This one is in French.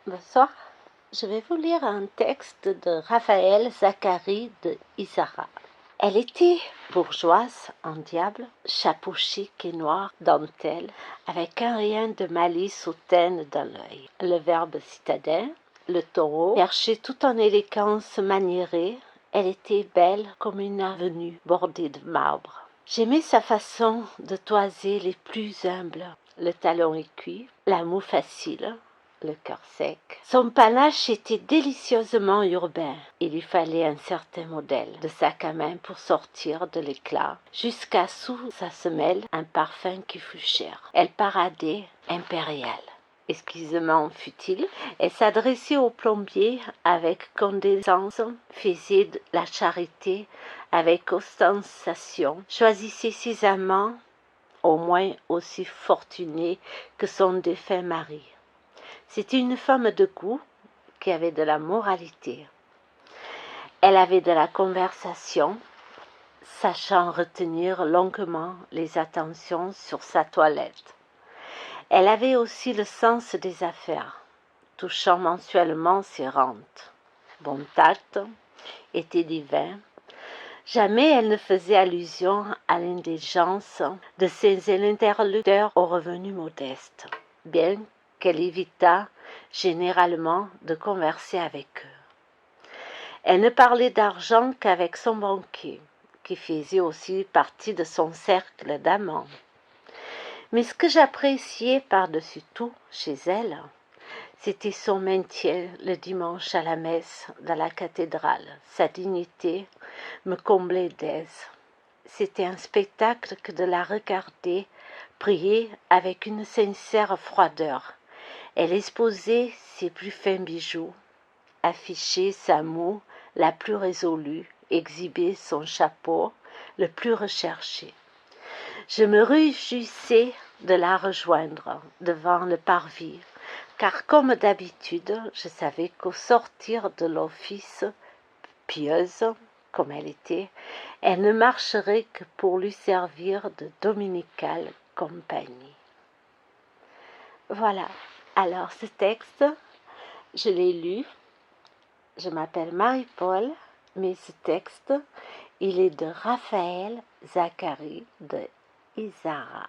Bonsoir, je vais vous lire un texte de Raphaël Zacharie de Isara. Elle était bourgeoise en diable, chapeau chic et noir, dentelle, avec un rien de malice hautaine dans l'œil. Le verbe citadin, le taureau, perché tout en élégance maniérée, elle était belle comme une avenue bordée de marbre. J'aimais sa façon de toiser les plus humbles, le talon écu, la moue facile, le cœur sec. Son panache était délicieusement urbain. Il lui fallait un certain modèle de sac à main pour sortir de l'éclat, jusqu'à sous sa semelle un parfum qui fut cher. Elle paradait impériale. Excusement futile, elle s'adressait au plombier avec condescendance, faisait de la charité avec ostentation, choisissait ses amants, au moins aussi fortunés que son défunt mari. C'était une femme de goût qui avait de la moralité. Elle avait de la conversation, sachant retenir longuement les attentions sur sa toilette. Elle avait aussi le sens des affaires, touchant mensuellement ses rentes. Bon tact, était divin. Jamais elle ne faisait allusion à l'indigence de ses interlocuteurs aux revenus modestes, bien qu'elle évitât généralement de converser avec eux. Elle ne parlait d'argent qu'avec son banquier, qui faisait aussi partie de son cercle d'amants. Mais ce que j'appréciais par-dessus tout chez elle, c'était son maintien le dimanche à la messe dans la cathédrale. Sa dignité me comblait d'aise. C'était un spectacle que de la regarder prier avec une sincère froideur. Elle exposait ses plus fins bijoux, affichait sa moue la plus résolue, exhibait son chapeau le plus recherché. Je me réjouissais de la rejoindre devant le parvis, car comme d'habitude, je savais qu'au sortir de l'office, pieuse comme elle était, elle ne marcherait que pour lui servir de dominicale compagnie. Voilà, alors ce texte, je l'ai lu, je m'appelle Marie-Paul, mais ce texte, il est de Raphaël Zacharie de Isara.